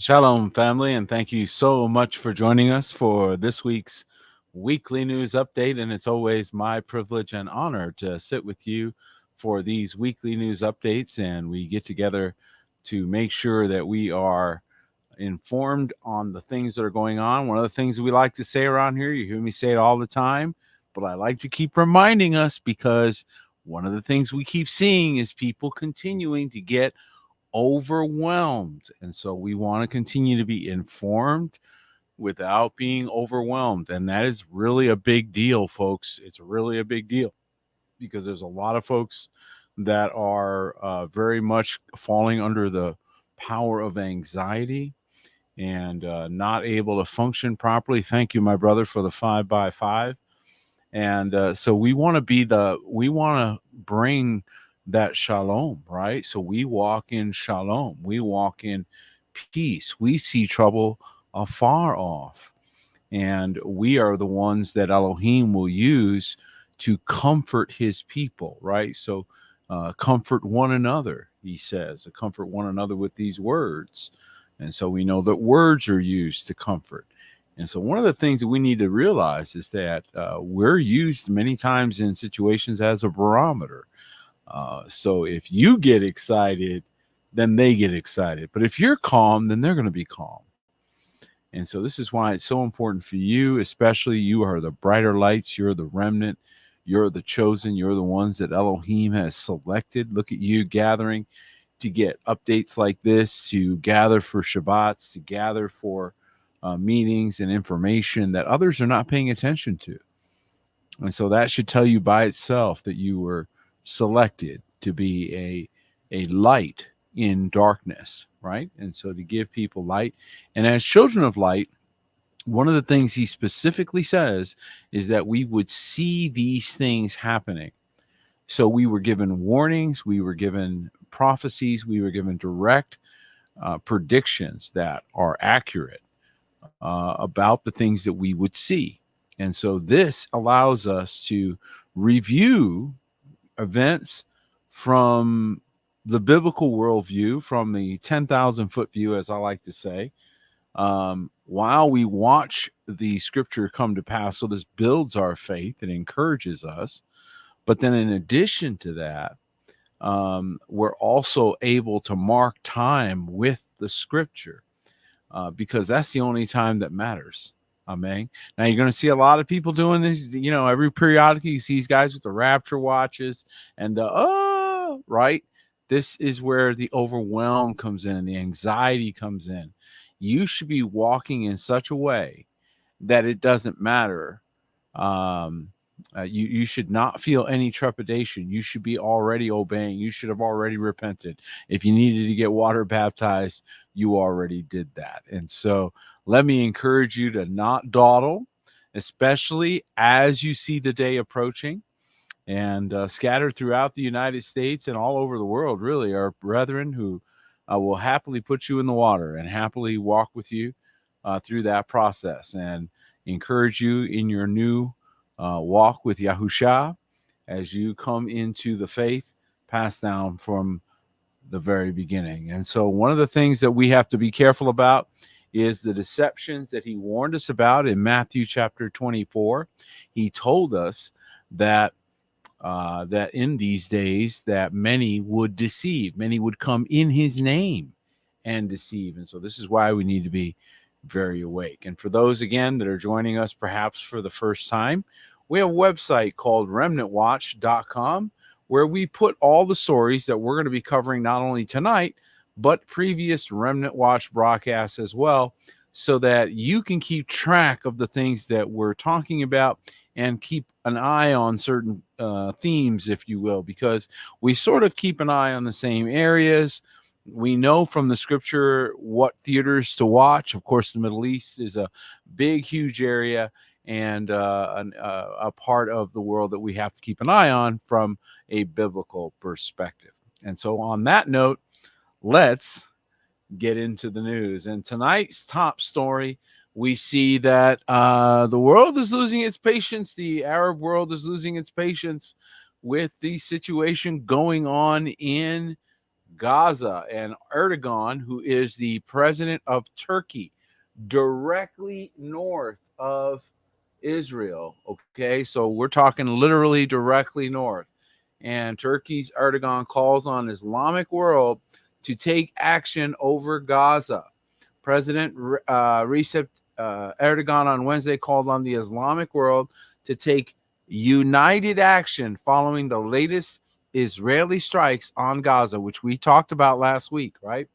Shalom, family, and thank you so much for joining us for this week's weekly news update. And it's always my privilege and honor to sit with you for these weekly news updates. And we get together to make sure that we are informed on the things that are going on. One of the things we like to say around here, you hear me say it all the time, but I like to keep reminding us because one of the things we keep seeing is people continuing to get overwhelmed. And so we want to continue to be informed without being overwhelmed. And that is really a big deal, folks. It's really a big deal because there's a lot of folks that are very much falling under the power of anxiety and not able to function properly. Thank you, my brother, for the 5x5. And so we want to bring that shalom, right? So we walk in shalom, we walk in peace, we see trouble afar off, and we are the ones that Elohim will use to comfort his people, right? So comfort one another, he says, comfort one another with these words. And so we know that words are used to comfort. And so one of the things that we need to realize is that we're used many times in situations as a barometer. So if you get excited, then they get excited. But if you're calm, then they're going to be calm. And so this is why it's so important for you, especially you are the brighter lights, you're the remnant, you're the chosen, you're the ones that Elohim has selected. Look at you gathering to get updates like this, to gather for Shabbats, to gather for meetings and information that others are not paying attention to. And so that should tell you by itself that you were selected to be a light in darkness, right? And so to give people light. And as children of light, one of the things he specifically says is that we would see these things happening. So we were given warnings, we were given prophecies, we were given direct predictions that are accurate about the things that we would see. And so this allows us to review events from the biblical worldview, from the 10,000 foot view, as I like to say, while we watch the scripture come to pass. So this builds our faith and encourages us. But then in addition to that, we're also able to mark time with the scripture because that's the only time that matters. Amen. Now you're going to see a lot of people doing this. You know, every periodically you see these guys with the rapture watches and right. This is where the overwhelm comes in, the anxiety comes in. You should be walking in such a way that it doesn't matter. You should not feel any trepidation. You should be already obeying. You should have already repented. If you needed to get water baptized, you already did that. And so let me encourage you to not dawdle, especially as you see the day approaching. And scattered throughout the United States and all over the world, really, are brethren who will happily put you in the water and happily walk with you through that process and encourage you in your new walk with Yahusha as you come into the faith passed down from the very beginning. And so one of the things that we have to be careful about is the deceptions that he warned us about in Matthew chapter 24. He told us that that in these days that many would deceive, many would come in his name and deceive. And so this is why we need to be very awake. And for those, again, that are joining us perhaps for the first time, we have a website called remnantwatch.com where we put all the stories that we're going to be covering not only tonight, but previous Remnant Watch broadcasts as well, so that you can keep track of the things that we're talking about and keep an eye on certain themes, if you will, because we sort of keep an eye on the same areas. We know from the scripture what theaters to watch. Of course, the Middle East is a big, huge area and a part of the world that we have to keep an eye on from a biblical perspective. And so on that note, let's get into the news. And tonight's top story, we see that the world is losing its patience. The Arab world is losing its patience with the situation going on in Gaza. And Erdogan, who is the president of Turkey, directly north of Israel. Okay, so we're talking literally directly north. And Turkey's Erdogan calls on Islamic world to take action over Gaza. President Recep Erdogan on Wednesday called on the Islamic world to take united action following the latest Israeli strikes on Gaza, which we talked about last week, right?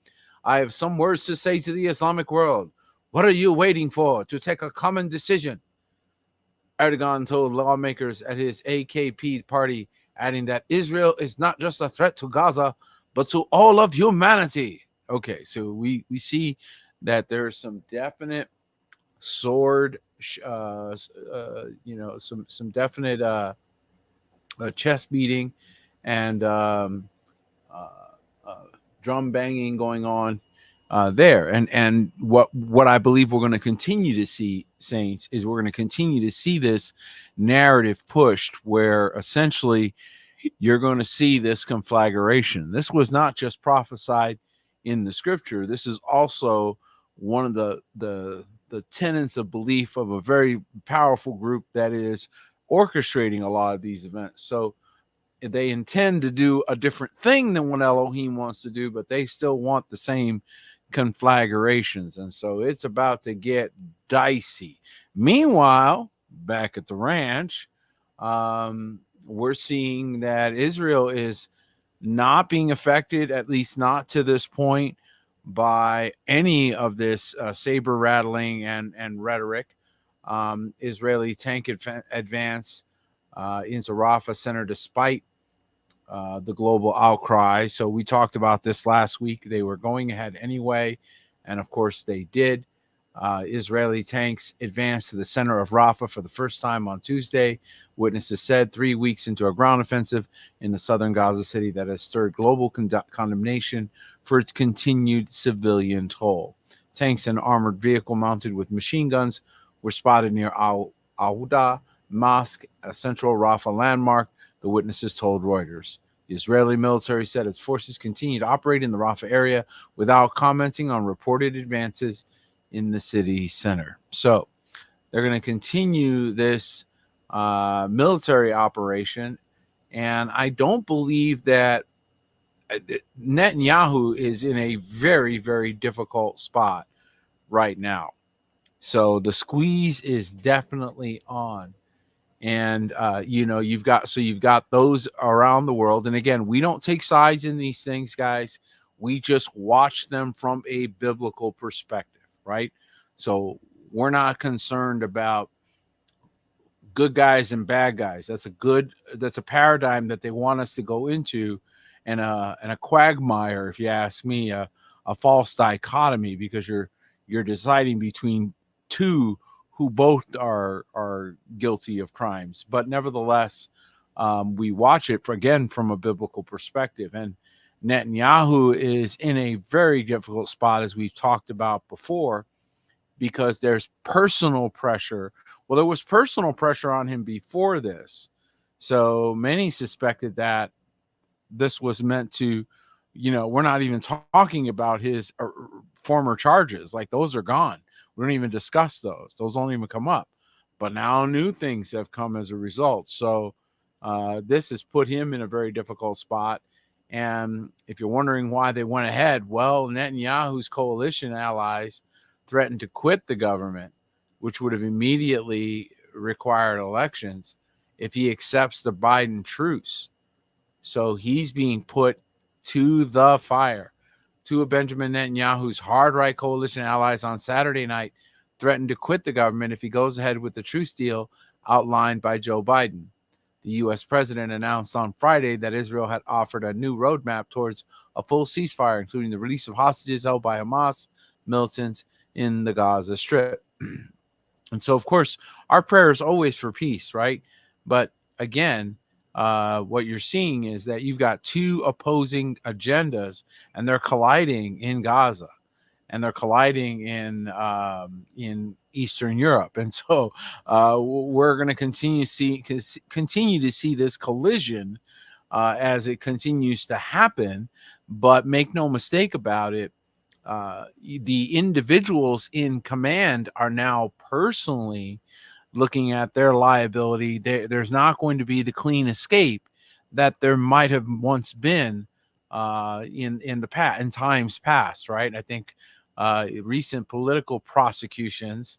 I have some words to say to the Islamic world. What are you waiting for to take a common decision? Erdogan told lawmakers at his AKP party, adding that Israel is not just a threat to Gaza, but to all of humanity. Okay, so we see that there's some definite sword, some definite chest beating and uh, uh, drum banging going on there. And what I believe we're going to continue to see, Saints, is we're going to continue to see this narrative pushed, where essentially you're going to see this conflagration. This was not just prophesied in the scripture. This is also one of the tenets of belief of a very powerful group that is orchestrating a lot of these events. So they intend to do a different thing than what Elohim wants to do, but they still want the same conflagrations. And so it's about to get dicey. Meanwhile, back at the ranch, we're seeing that Israel is not being affected, at least not to this point, by any of this saber rattling and rhetoric. Israeli tank advance into Rafah Center despite the global outcry. So we talked about this last week. They were going ahead anyway, and of course they did. Israeli tanks advanced to the center of Rafah for the first time on Tuesday. Witnesses said 3 weeks into a ground offensive in the southern Gaza city that has stirred global condemnation for its continued civilian toll. Tanks and armored vehicle mounted with machine guns were spotted near Al-Awda Mosque, a central Rafah landmark, the witnesses told Reuters. The Israeli military said its forces continue to operate in the Rafah area without commenting on reported advances in the city center. So they're going to continue this military operation. And I don't believe that Netanyahu is in a very, very difficult spot right now. So the squeeze is definitely on. And you've got those around the world. And again, we don't take sides in these things, guys. We just watch them from a biblical perspective, right? So we're not concerned about good guys and bad guys. That's a paradigm that they want us to go into, and a quagmire, if you ask me, a false dichotomy, because you're deciding between two who both are guilty of crimes. But nevertheless, we watch it again from a biblical perspective. And Netanyahu is in a very difficult spot, as we've talked about before, because there's personal pressure. Well, there was personal pressure on him before this. So many suspected that this was meant to, we're not even talking about his former charges. Like, those are gone. We don't even discuss those. Those don't even come up. But now new things have come as a result. So this has put him in a very difficult spot. And if you're wondering why they went ahead, well, Netanyahu's coalition allies threatened to quit the government, which would have immediately required elections, if he accepts the Biden truce. So he's being put to the fire. Two of Benjamin Netanyahu's hard right coalition allies on Saturday night threatened to quit the government if he goes ahead with the truce deal outlined by Joe Biden. The U.S. president announced on Friday that Israel had offered a new roadmap towards a full ceasefire, including the release of hostages held by Hamas militants in the Gaza Strip. And so, of course, our prayer is always for peace, right? But again, what you're seeing is that you've got two opposing agendas, and they're colliding in Gaza, and they're colliding in Eastern Europe. And so we're going to continue to see this collision as it continues to happen. But make no mistake about it, the individuals in command are now personally looking at their liability. There's not going to be the clean escape that there might have once been in the past, in times past, right? I think recent political prosecutions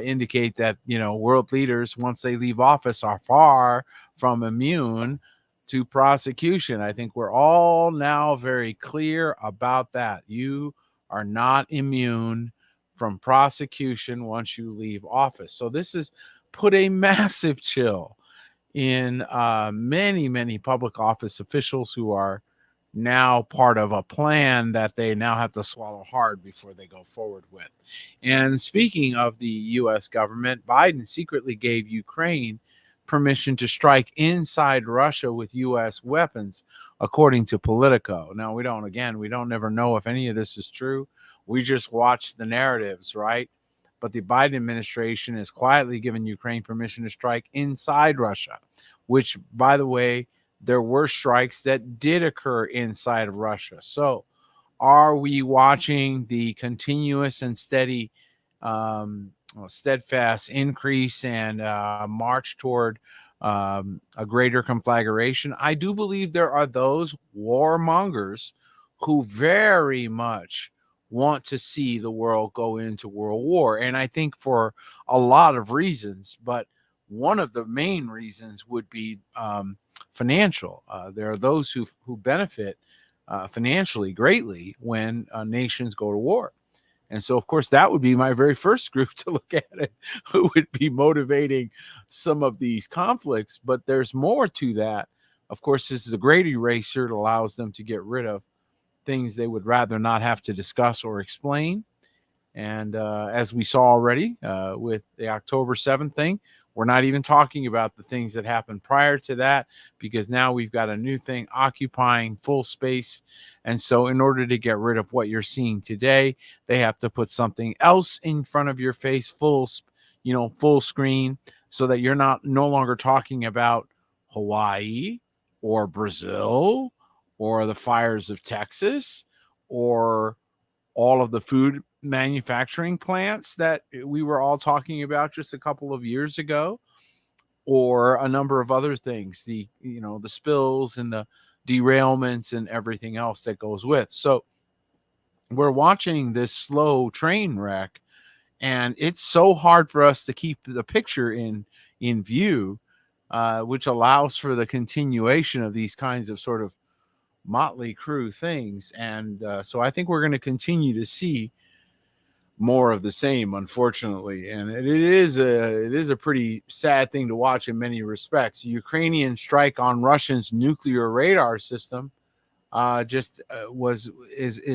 indicate that world leaders, once they leave office, are far from immune to prosecution. I think we're all now very clear about that. You are not immune from prosecution once you leave office. So this has put a massive chill in many public office officials who are now part of a plan that they now have to swallow hard before they go forward with. And speaking of the U.S. government, Biden secretly gave Ukraine permission to strike inside Russia with U.S. weapons, according to Politico. Now, we don't never know if any of this is true. We just watch the narratives, right? But the Biden administration has quietly given Ukraine permission to strike inside Russia, which, by the way, there were strikes that did occur inside of Russia. So, are we watching the continuous and steadfast increase and march toward a greater conflagration? I do believe there are those warmongers who very much want to see the world go into world war. And I think for a lot of reasons, but one of the main reasons would be financial. There are those who benefit financially greatly when nations go to war. And so, of course, that would be my very first group to look at it, who would be motivating some of these conflicts. But there's more to that. Of course, this is a great eraser. It allows them to get rid of things they would rather not have to discuss or explain. And as we saw already with the October 7th thing, we're not even talking about the things that happened prior to that, because now we've got a new thing occupying full space. And so in order to get rid of what you're seeing today, they have to put something else in front of your face, full screen, so that you're no longer talking about Hawaii or Brazil or the fires of Texas or all of the food manufacturing plants that we were all talking about just a couple of years ago, or a number of other things, the spills and the derailments and everything else that goes with. So we're watching this slow train wreck, and it's so hard for us to keep the picture in view, which allows for the continuation of these kinds of sort of motley crew things. And so I think we're going to continue to see more of the same, unfortunately. And it is a pretty sad thing to watch in many respects. Ukrainian strike on Russia's nuclear radar system is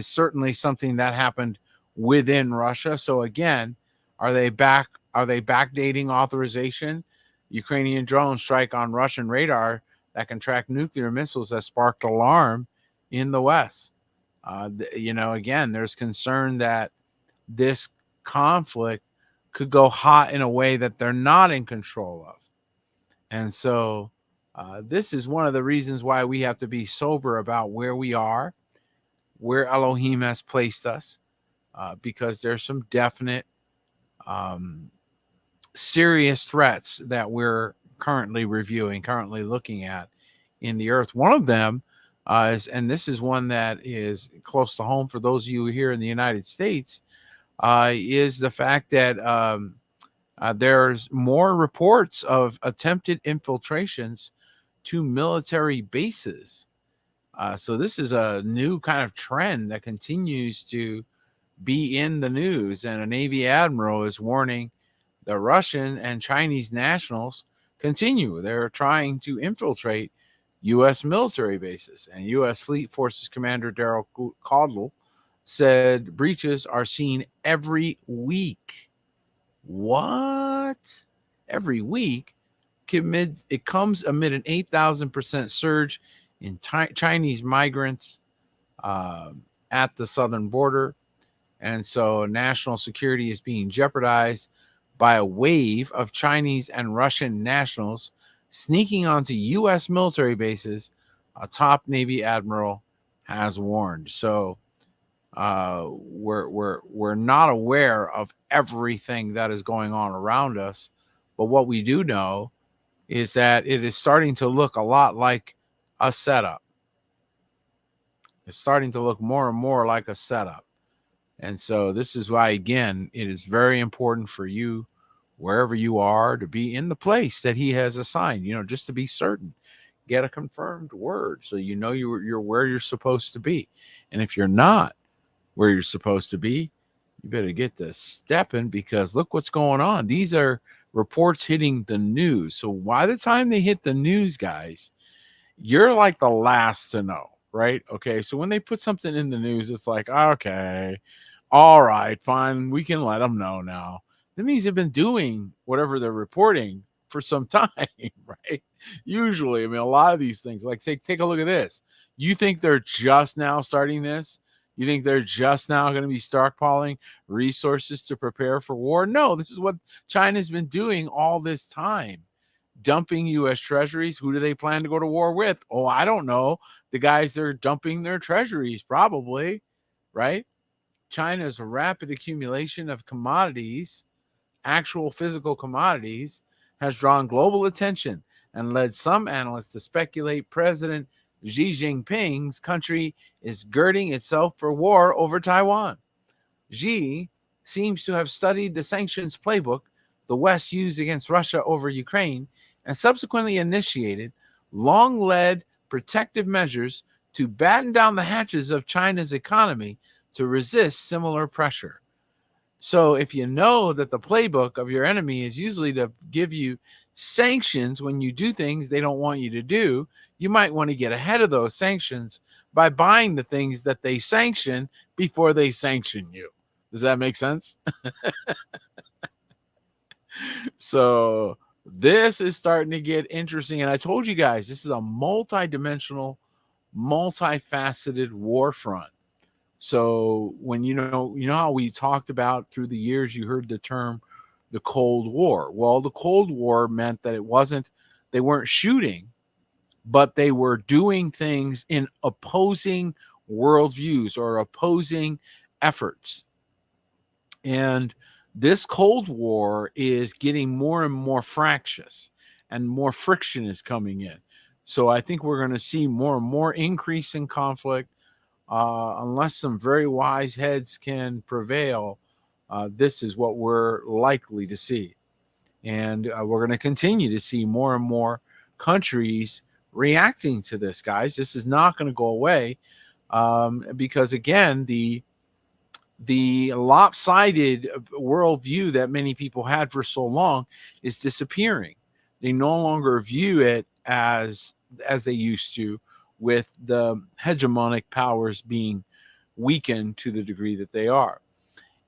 certainly something that happened within Russia. So again, are they backdating authorization? Ukrainian drone strike on Russian radar that can track nuclear missiles has sparked alarm in the West. Again, there's concern that this conflict could go hot in a way that they're not in control of. And so this is one of the reasons why we have to be sober about where we are, where Elohim has placed us, because there's some definite serious threats that we're currently looking at in the earth. One of them and this is one that is close to home for those of you here in the United States, is the fact that there's more reports of attempted infiltrations to military bases. So this is a new kind of trend that continues to be in the news. And a Navy admiral is warning the Russian and Chinese nationals continue. They're trying to infiltrate U.S. military bases. And U.S. Fleet Forces Commander Daryl Caudle said breaches are seen every week. What? Every week? It comes amid an 8,000% surge in Chinese migrants at the southern border. And so national security is being jeopardized by a wave of Chinese and Russian nationals sneaking onto U.S. military bases, a top Navy admiral has warned. So we're not aware of everything that is going on around us, but what we do know is that it is starting to look a lot like a setup. It's starting to look more and more like a setup. And so this is why, again, it is very important for you, wherever you are, to be in the place that he has assigned, just to be certain. Get a confirmed word so you know you're where you're supposed to be. And if you're not where you're supposed to be, you better get to stepping, because look what's going on. These are reports hitting the news. So by the time they hit the news, guys, you're like the last to know, right? Okay. So when they put something in the news, it's like, okay, all right, fine. We can let them know now. That means they've been doing whatever they're reporting for some time, right? Usually, I mean, a lot of these things, like, say, take a look at this. You think they're just now starting this? You think they're just now going to be stockpiling resources to prepare for war? No, this is what China's been doing all this time, dumping U.S. treasuries. Who do they plan to go to war with? Oh, I don't know. The guys they're dumping their treasuries, probably, right? China's rapid accumulation of commodities, actual physical commodities, has drawn global attention and led some analysts to speculate President Xi Jinping's country is girding itself for war over Taiwan. Xi seems to have studied the sanctions playbook the West used against Russia over Ukraine and subsequently initiated long-led protective measures to batten down the hatches of China's economy to resist similar pressure. So if you know that the playbook of your enemy is usually to give you sanctions when you do things they don't want you to do, you might want to get ahead of those sanctions by buying the things that they sanction before they sanction you. Does that make sense? So this is starting to get interesting. And I told you guys, this is a multi-dimensional, multifaceted war front. So when you know how we talked about through the years, you heard the term the Cold War. Well, the Cold War meant that they weren't shooting, but they were doing things in opposing worldviews or opposing efforts. And this Cold War is getting more and more fractious, and more friction is coming in. So I think we're going to see more and more increase in conflict. Unless some very wise heads can prevail, this is what we're likely to see. And we're going to continue to see more and more countries reacting to this, guys. This is not going to go away, because, again, the lopsided worldview that many people had for so long is disappearing. They no longer view it as they used to, with the hegemonic powers being weakened to the degree that they are.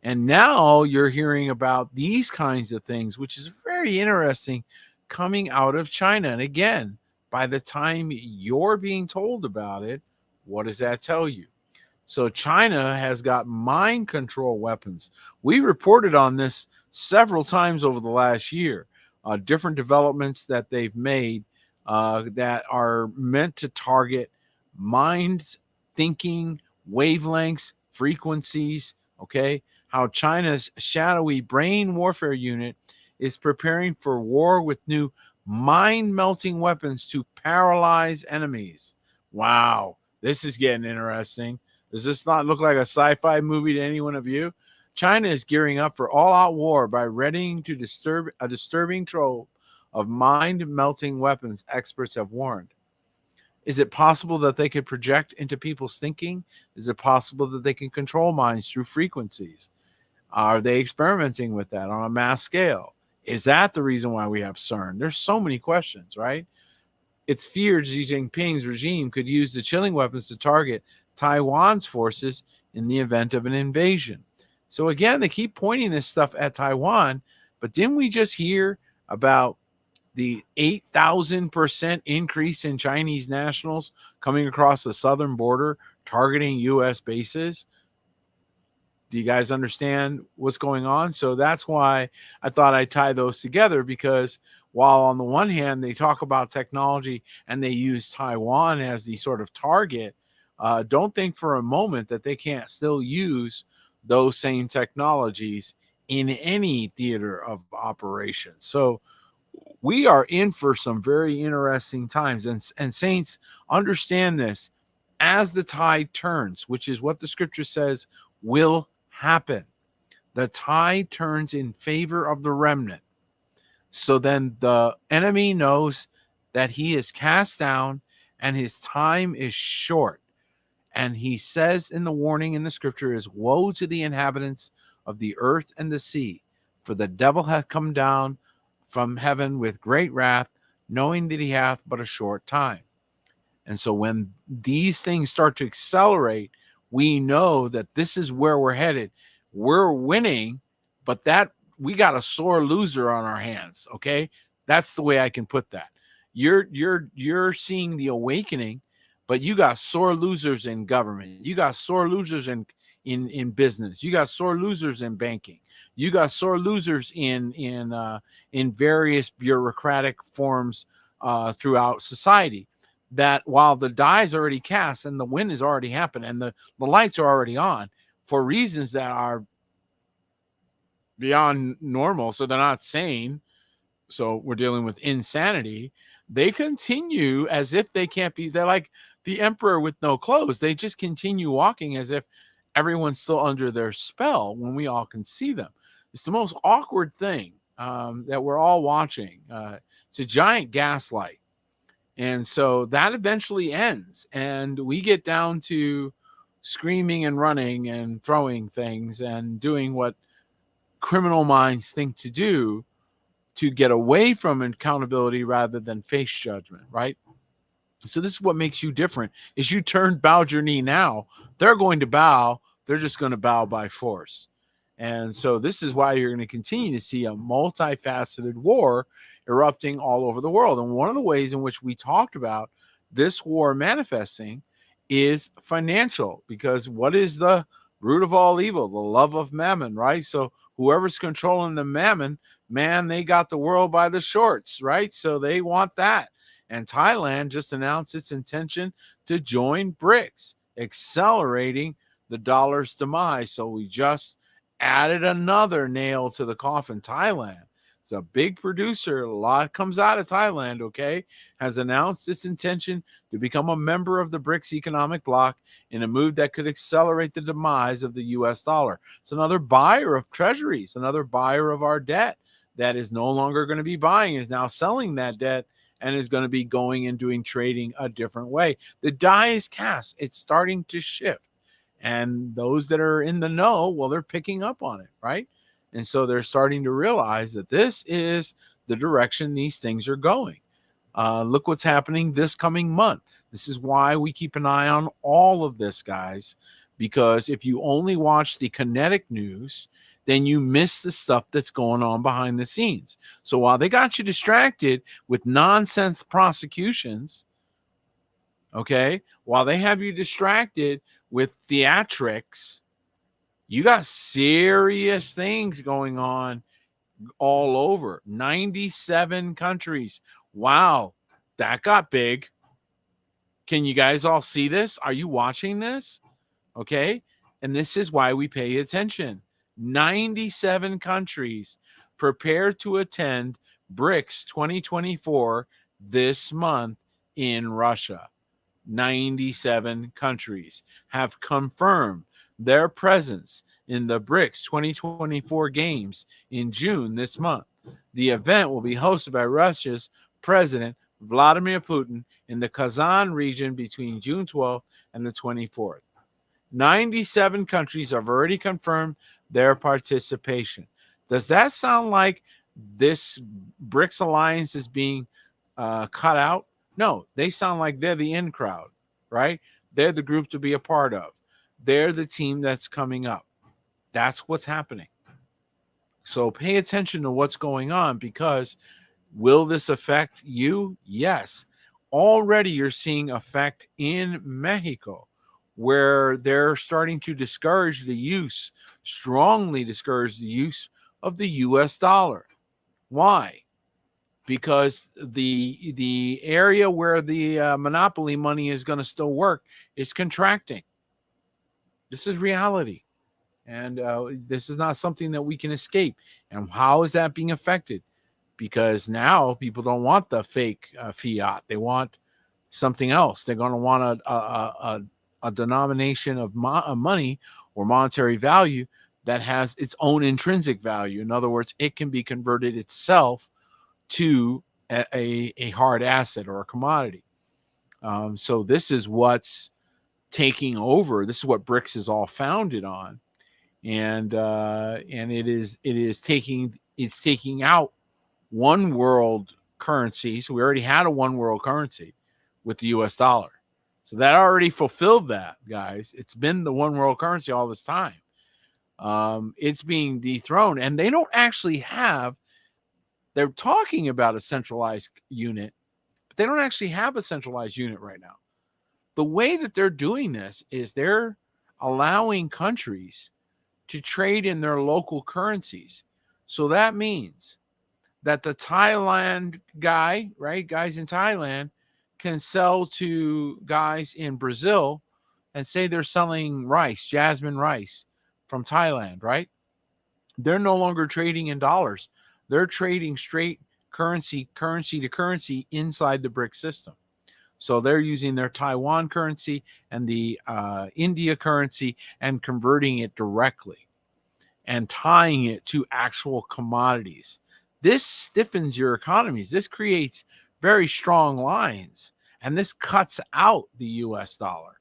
And now you're hearing about these kinds of things, which is very interesting, coming out of China. And again, by the time you're being told about it, what does that tell you? So China has got mind control weapons. We reported on this several times over the last year, different developments that they've made that are meant to target minds, thinking, wavelengths, frequencies, okay? How China's shadowy brain warfare unit is preparing for war with new mind-melting weapons to paralyze enemies. Wow, this is getting interesting. Does this not look like a sci-fi movie to any one of you? China is gearing up for all-out war by readying to disturb a disturbing trove of mind-melting weapons, experts have warned. Is it possible that they could project into people's thinking? Is it possible that they can control minds through frequencies? Are they experimenting with that on a mass scale? Is that the reason why we have CERN? There's so many questions, right? It's feared Xi Jinping's regime could use the chilling weapons to target Taiwan's forces in the event of an invasion. So again, they keep pointing this stuff at Taiwan, but didn't we just hear about the 8,000% increase in Chinese nationals coming across the southern border, targeting U.S. bases? Do you guys understand what's going on? So that's why I thought I'd tie those together, because while on the one hand, they talk about technology and they use Taiwan as the sort of target, don't think for a moment that they can't still use those same technologies in any theater of operation. So we are in for some very interesting times. And saints, understand this: as the tide turns, which is what the scripture says will happen, the tide turns in favor of the remnant. So then the enemy knows that he is cast down and his time is short. And he says in the warning in the scripture is, woe to the inhabitants of the earth and the sea, for the devil hath come down from heaven with great wrath, knowing that he hath but a short time. And so when these things start to accelerate, we know that this is where we're headed. We're winning, but that we got a sore loser on our hands. Okay. That's the way I can put that. You're seeing the awakening, but you got sore losers in government. You got sore losers in business. You got sore losers in banking. You got sore losers in various bureaucratic forms throughout society. That while the die is already cast and the win has already happened and the lights are already on for reasons that are beyond normal, so they're not sane, so we're dealing with insanity, they continue as if they can't be. They're like the emperor with no clothes. They just continue walking as if everyone's still under their spell when we all can see them. It's the most awkward thing that we're all watching. It's a giant gaslight. And so that eventually ends, and we get down to screaming and running and throwing things and doing what criminal minds think to do to get away from accountability rather than face judgment, right? So this is what makes you different. Is you bowed your knee now, they're going to bow. They're just going to bow by force. And so this is why you're going to continue to see a multifaceted war erupting all over the world. And one of the ways in which we talked about this war manifesting is financial, because what is the root of all evil? The love of mammon, right? So whoever's controlling the mammon, man, they got the world by the shorts, right? So they want that. And Thailand just announced its intention to join BRICS, accelerating the dollar's demise. So we just added another nail to the coffin. Thailand is a big producer. A lot comes out of Thailand, okay? Has announced its intention to become a member of the BRICS economic bloc in a move that could accelerate the demise of the U.S. dollar. It's another buyer of treasuries, another buyer of our debt that is no longer going to be buying, is now selling that debt and is going to be going and doing trading a different way. The die is cast. It's starting to shift. And those that are in the know, well, they're picking up on it, right? And so they're starting to realize that this is the direction these things are going. Look what's happening this coming month. This is why we keep an eye on all of this, guys, because if you only watch the kinetic news, then you miss the stuff that's going on behind the scenes. So while they got you distracted with nonsense prosecutions, okay, while they have you distracted with theatrics, you got serious things going on all over 97 countries. Wow, that got big. Can you guys all see this? Are you watching this? Okay. And this is why we pay attention. 97 countries prepare to attend BRICS 2024 this month in Russia. 97 countries have confirmed their presence in the BRICS 2024 games in June this month. The event will be hosted by Russia's President Vladimir Putin in the Kazan region between June 12th and the 24th. 97 countries have already confirmed their participation. Does that sound like this BRICS alliance is being cut out? No, they sound like they're the in crowd, right? They're the group to be a part of. They're the team that's coming up. That's what's happening. So pay attention to what's going on, because will this affect you? Yes. Already you're seeing effect in Mexico, where they're starting to strongly discourage the use of the US dollar. Why? because the area where the monopoly money is going to still work is contracting. This is reality. And this is not something that we can escape. And how is that being affected? Because now people don't want the fake fiat. They want something else. They're going to want a denomination of money or monetary value that has its own intrinsic value. In other words, it can be converted itself to a hard asset or a commodity. So this is what's taking over. This is what BRICS is all founded on, and it is taking out one world currency. So we already had a one world currency with the US dollar. So that already fulfilled that, guys. It's been the one world currency all this time. It's being dethroned, and they don't actually have, they're talking about a centralized unit, but they don't actually have a centralized unit right now. The way that they're doing this is they're allowing countries to trade in their local currencies. So that means that the Thailand guy, right, guys in Thailand, can sell to guys in Brazil and say they're selling rice, jasmine rice from Thailand, right? They're no longer trading in dollars. They're trading straight currency to currency inside the BRIC system. So they're using their Taiwan currency and the India currency and converting it directly and tying it to actual commodities. This stiffens your economies. This creates very strong lines, and this cuts out the US dollar,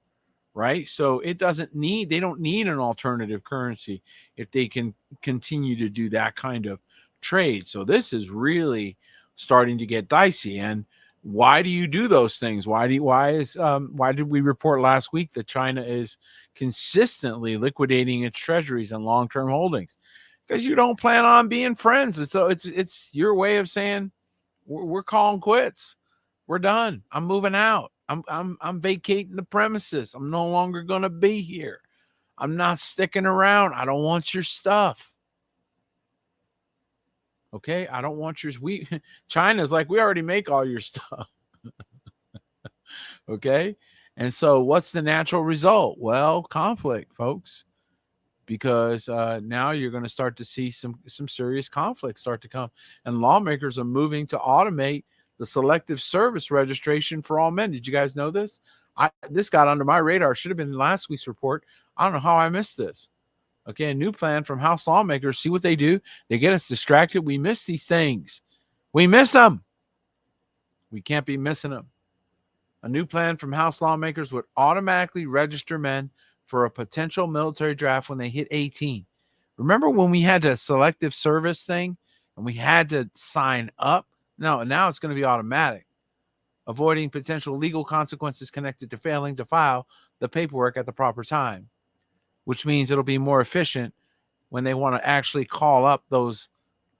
right? So they don't need an alternative currency if they can continue to do that kind of trade. So this is really starting to get dicey. And why do you do those things? Why did we report last week that China is consistently liquidating its treasuries and long-term holdings? Because you don't plan on being friends. And so it's your way of saying we're calling quits. We're done. I'm moving out. I'm vacating the premises. I'm no longer going to be here. I'm not sticking around. I don't want your stuff. Okay, I don't want yours. China's like, we already make all your stuff. Okay, and so what's the natural result? Well, conflict, folks, because now you're going to start to see some serious conflicts start to come, and lawmakers are moving to automate the selective service registration for all men. Did you guys know this? This got under my radar. Should have been last week's report. I don't know how I missed this. Okay, a new plan from House lawmakers. See what they do? They get us distracted. We miss these things. We miss them. We can't be missing them. A new plan from House lawmakers would automatically register men for a potential military draft when they hit 18. Remember when we had the selective service thing and we had to sign up? No, now it's going to be automatic, avoiding potential legal consequences connected to failing to file the paperwork at the proper time, which means it'll be more efficient when they want to actually call up those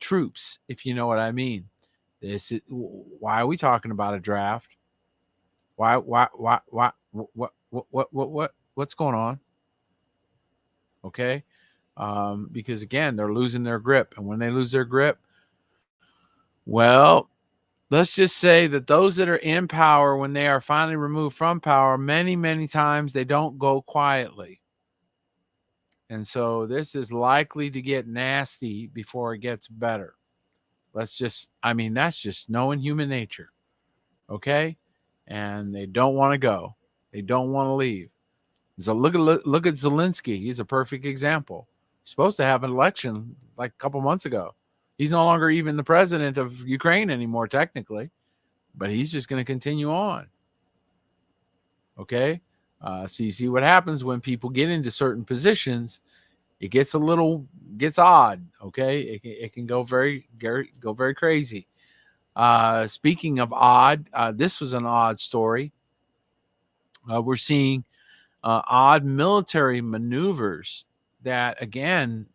troops, if you know what I mean. Why are we talking about a draft? What's going on? Okay. Because again, they're losing their grip. And when they lose their grip, well, let's just say that those that are in power, when they are finally removed from power, many, many times they don't go quietly. And so this is likely to get nasty before it gets better. That's just knowing human nature. Okay. And they don't want to go. They don't want to leave. So look at Zelensky. He's a perfect example. He's supposed to have an election like a couple months ago. He's no longer even the president of Ukraine anymore, technically, but he's just going to continue on. Okay. So you see what happens when people get into certain positions. It gets odd. Okay. It can go very crazy. Speaking of odd, this was an odd story. We're seeing odd military maneuvers that, again,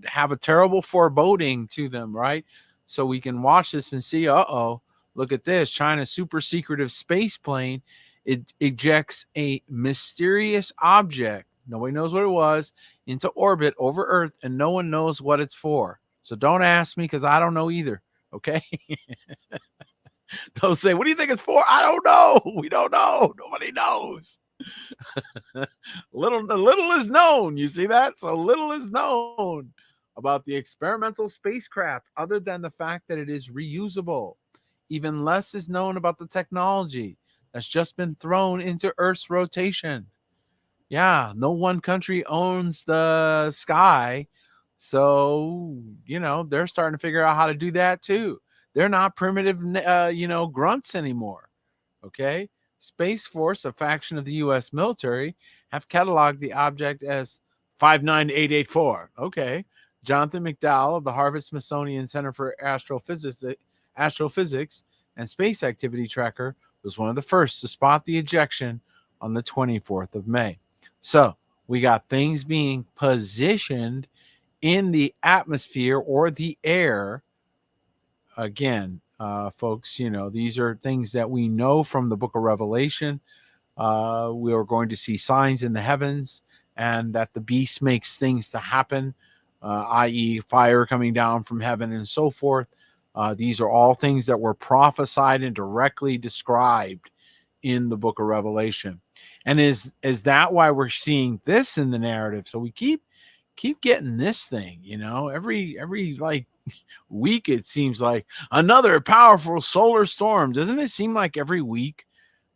have a terrible foreboding to them, right? So we can watch this and see, look at this. China's super secretive space plane, it ejects a mysterious object. Nobody knows what it was into orbit over Earth, and no one knows what it's for. So don't ask me because I don't know either. Okay. They'll say, what do you think it's for? I don't know. We don't know. Nobody knows. little is known. You see that? So little is known about the experimental spacecraft, other than the fact that it is reusable. Even less is known about the technology that's just been thrown into Earth's rotation. Yeah, no one country owns the sky. So, they're starting to figure out how to do that too. They're not primitive, grunts anymore. Okay. Space Force, a faction of the U.S. military, have cataloged the object as 59884. Okay. Jonathan McDowell of the Harvard Smithsonian Center for Astrophysics and Space Activity Tracker was one of the first to spot the ejection on the 24th of May. So we got things being positioned in the atmosphere or the air. Again, folks, these are things that we know from the book of Revelation. We are going to see signs in the heavens, and that the beast makes things to happen, i.e. fire coming down from heaven and so forth. These are all things that were prophesied and directly described in the book of Revelation. And is that why we're seeing this in the narrative? So we keep getting this thing, every like week. It seems like another powerful solar storm. Doesn't it seem like every week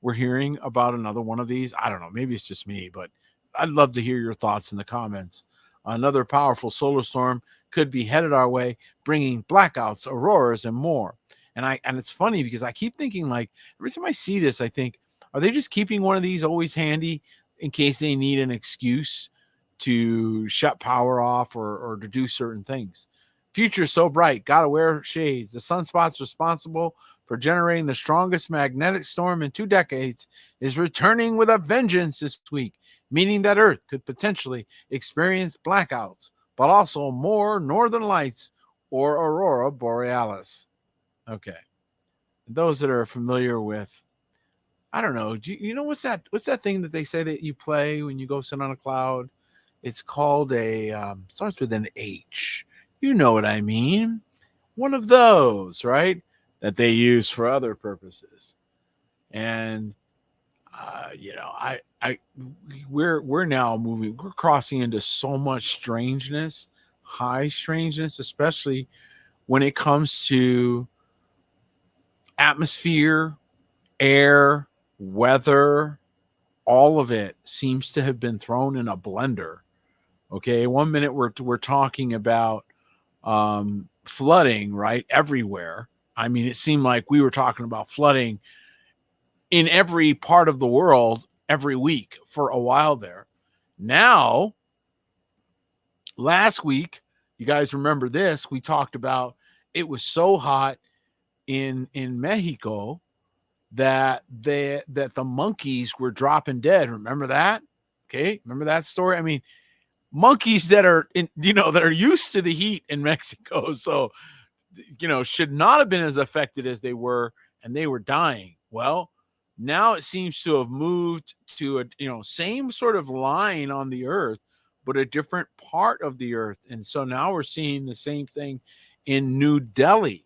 we're hearing about another one of these? I don't know. Maybe it's just me, but I'd love to hear your thoughts in the comments. Another powerful solar storm could be headed our way, bringing blackouts, auroras, and more. And it's funny because I keep thinking, like, every time I see this, I think, are they just keeping one of these always handy in case they need an excuse to shut power off or to do certain things? Future so bright, gotta wear shades. The sunspot's responsible for generating the strongest magnetic storm in 2 decades is returning with a vengeance this week, meaning that Earth could potentially experience blackouts, but also more northern lights or aurora borealis. Okay. Those that are familiar with, I don't know, do you know what's that thing that they say that you play when you go sit on a cloud? It's called starts with an H. You know what I mean? One of those, right? That they use for other purposes. And we're now moving, we're crossing into so much strangeness, high strangeness, especially when it comes to atmosphere, air, weather. All of it seems to have been thrown in a blender. Okay, 1 minute we're talking about flooding, right, everywhere. I mean, it seemed like we were talking about flooding in every part of the world every week for a while there. Now, last week, you guys remember this, we talked about it was so hot in Mexico that the monkeys were dropping dead. Remember that? Okay, remember that story? I mean, monkeys that are that are used to the heat in Mexico, so should not have been as affected as they were, and they were dying. Well, now it seems to have moved to a same sort of line on the earth, but a different part of the earth. And so now we're seeing the same thing in New Delhi.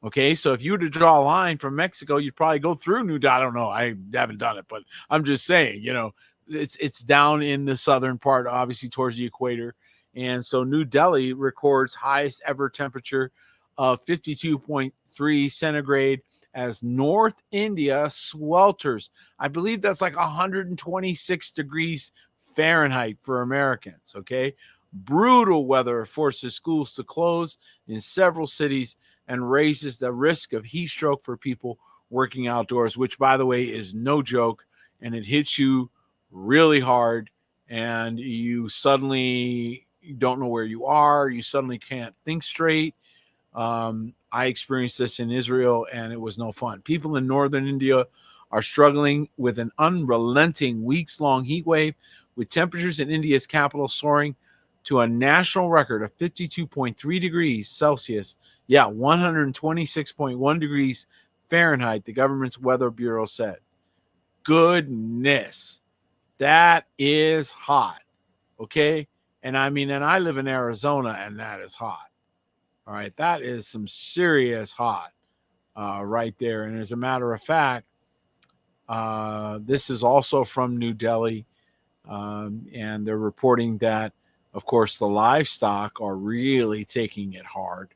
Okay, so if you were to draw a line from Mexico, you'd probably go through New Delhi. I don't know, I haven't done it, but I'm just saying, it's down in the southern part, obviously towards the equator. And so New Delhi records highest ever temperature of 52.3 centigrade as North India swelters. I believe that's like 126 degrees Fahrenheit for Americans. Okay, brutal weather forces schools to close in several cities and raises the risk of heat stroke for people working outdoors, which, by the way, is no joke. And it hits you really hard, and you suddenly don't know where you are. You suddenly can't think straight. I experienced this in Israel, and it was no fun. People in northern India are struggling with an unrelenting weeks-long heat wave, with temperatures in India's capital soaring to a national record of 52.3 degrees Celsius. Yeah, 126.1 degrees Fahrenheit, the government's weather bureau said. Goodness, that is hot. Okay? And I mean, and I live in Arizona, and that is hot. All right, that is some serious hot right there. And as a matter of fact, this is also from New Delhi, and they're reporting that, of course, the livestock are really taking it hard.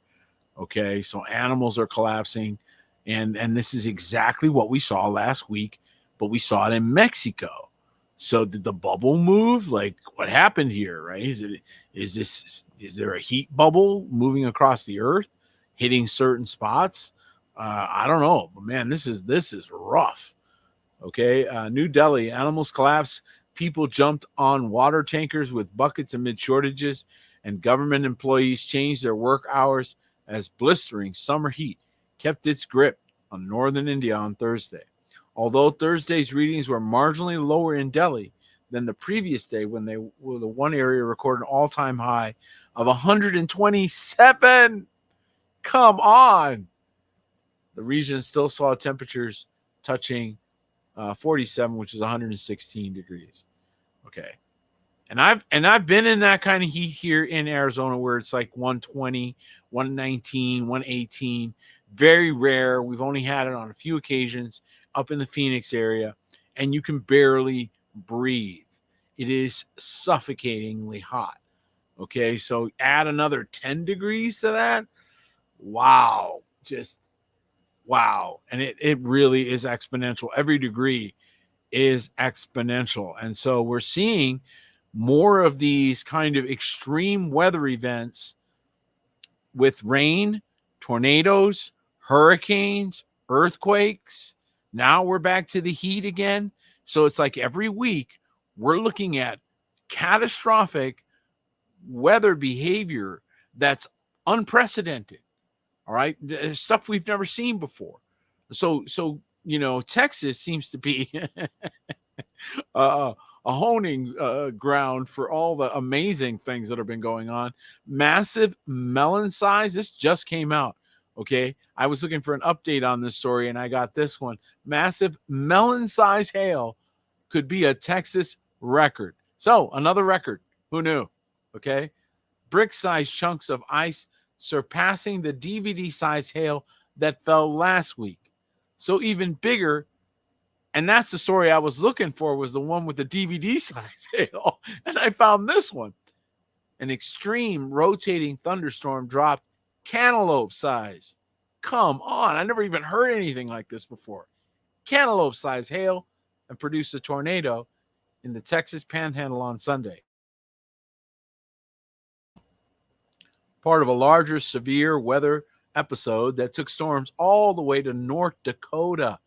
Okay, so animals are collapsing, and this is exactly what we saw last week, but we saw it in Mexico. So did the bubble move? Like, what happened here? Right? Is there a heat bubble moving across the earth, hitting certain spots? I don't know, but man, this is rough. Okay, New Delhi, animals collapse. People jumped on water tankers with buckets amid shortages, and government employees changed their work hours as blistering summer heat kept its grip on northern India on Thursday. Although Thursday's readings were marginally lower in Delhi than the previous day, when the one area recorded an all-time high of 127. Come on. The region still saw temperatures touching 47, which is 116 degrees. Okay. And I've been in that kind of heat here in Arizona, where it's like 120, 119, 118. Very rare. We've only had it on a few occasions up in the Phoenix area, and you can barely breathe. It is suffocatingly hot. Okay, so add another 10 degrees to that. Wow. Just wow. And it really is exponential. Every degree is exponential. And so we're seeing more of these kind of extreme weather events with rain, tornadoes, hurricanes, earthquakes. Now we're back to the heat again. So it's like every week we're looking at catastrophic weather behavior that's unprecedented. All right. Stuff we've never seen before. So, Texas seems to be a honing ground for all the amazing things that have been going on. Massive melon size. This just came out. Okay. I was looking for an update on this story, and I got this one. Massive melon size hail could be a Texas record. So another record. Who knew? Okay. Brick-sized chunks of ice surpassing the DVD-sized hail that fell last week. So even bigger. And that's the story I was looking for, was the one with the DVD size hail. And I found this one. An extreme rotating thunderstorm dropped cantaloupe size. Come on. I never even heard anything like this before. Cantaloupe size hail, and produced a tornado in the Texas Panhandle on Sunday. Part of a larger severe weather episode that took storms all the way to North Dakota.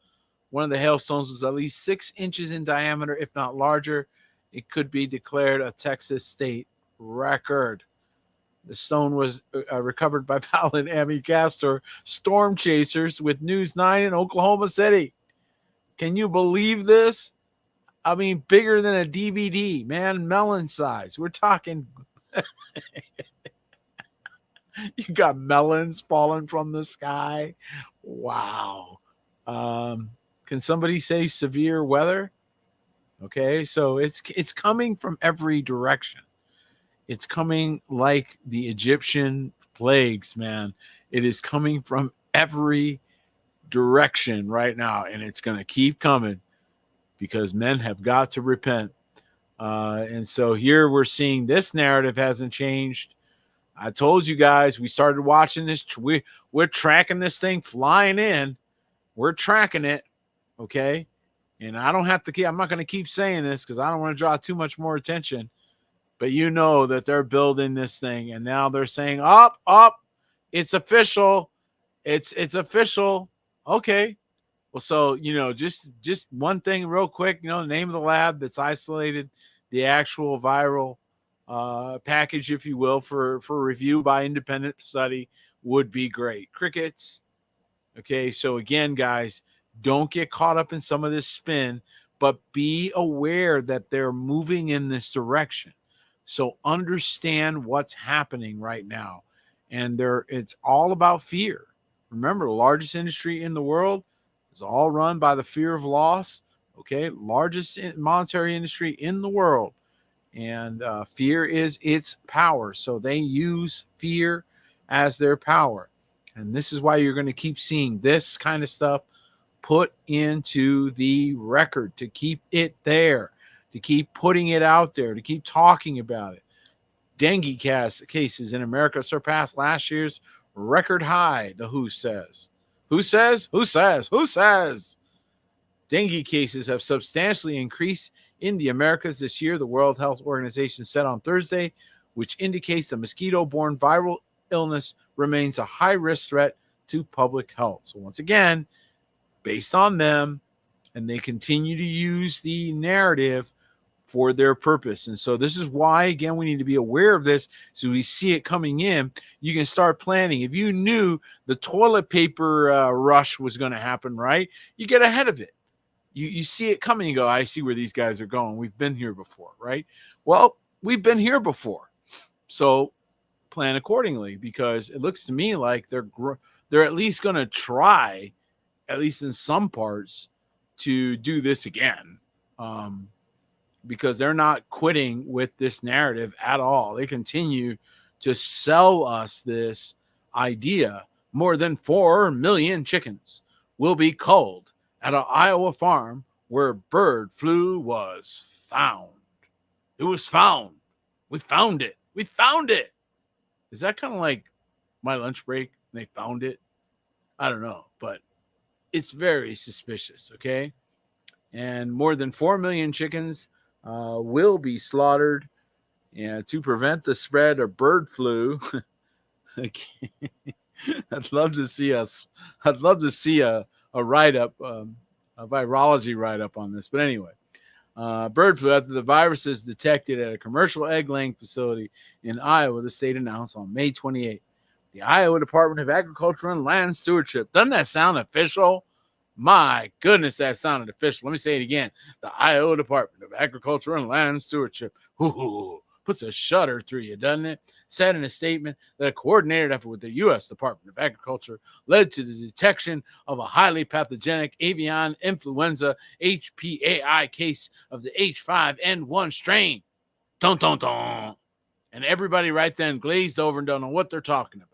One of the hailstones was at least 6 inches in diameter, if not larger. It could be declared a Texas state record. The stone was recovered by Val and Amy Castor storm chasers with News 9 in Oklahoma City. Can you believe this? I mean, bigger than a DVD, man, melon size. We're talking... You got melons falling from the sky. Wow. Can somebody say severe weather? Okay, so it's coming from every direction. It's coming like the Egyptian plagues, man. It is coming from every direction right now, and it's going to keep coming because men have got to repent. And so here we're seeing this narrative hasn't changed. I told you guys, we started watching this. We're tracking this thing flying in. We're tracking it. Okay. And I don't have to I'm not going to keep saying this because I don't want to draw too much more attention. But you know that they're building this thing. And now they're saying, up. It's official. It's official. Okay. Well, so, just one thing real quick, the name of the lab that's isolated the actual viral package, if you will, for review by independent study would be great. Crickets. Okay, so again, guys, don't get caught up in some of this spin, but be aware that they're moving in this direction. So understand what's happening right now. And it's all about fear. Remember, the largest industry in the world is all run by the fear of loss. Okay, largest monetary industry in the world. And fear is its power. So they use fear as their power. And this is why you're going to keep seeing this kind of stuff put into the record, to keep it there, to keep putting it out there, to keep talking about it. Dengue cases in America surpassed last year's record high, the WHO says. Who says? Who says? Who says? Dengue cases have substantially increased in the Americas this year, the World Health Organization said on Thursday, which indicates the mosquito-borne viral illness remains a high-risk threat to public health. So once again, based on them, and they continue to use the narrative for their purpose. And so this is why, again, we need to be aware of this. So we see it coming in, you can start planning. If you knew the toilet paper rush was going to happen, right, you get ahead of it. You see it coming, you go, I see where these guys are going. We've been here before, right? Well, we've been here before. So plan accordingly, because it looks to me like they're at least going to try, at least in some parts, to do this again. Because they're not quitting with this narrative at all. They continue to sell us this idea. More than 4 million chickens will be culled at an Iowa farm where bird flu was found. It was found. We found it. We found it. Is that kind of like my lunch break? They found it? I don't know, but it's very suspicious, okay? And more than 4 million chickens will be slaughtered to prevent the spread of bird flu. I'd love to see a write-up, a virology write-up on this. But anyway, bird flu after the virus is detected at a commercial egg-laying facility in Iowa, the state announced on May 28th. The Iowa Department of Agriculture and Land Stewardship. Doesn't that sound official? My goodness, that sounded official. Let me say it again. The Iowa Department of Agriculture and Land Stewardship. Ooh, puts a shudder through you, doesn't it? Said in a statement that a coordinated effort with the U.S. Department of Agriculture led to the detection of a highly pathogenic avian influenza HPAI case of the H5N1 strain. Dun, dun, dun. And everybody right then glazed over and don't know what they're talking about.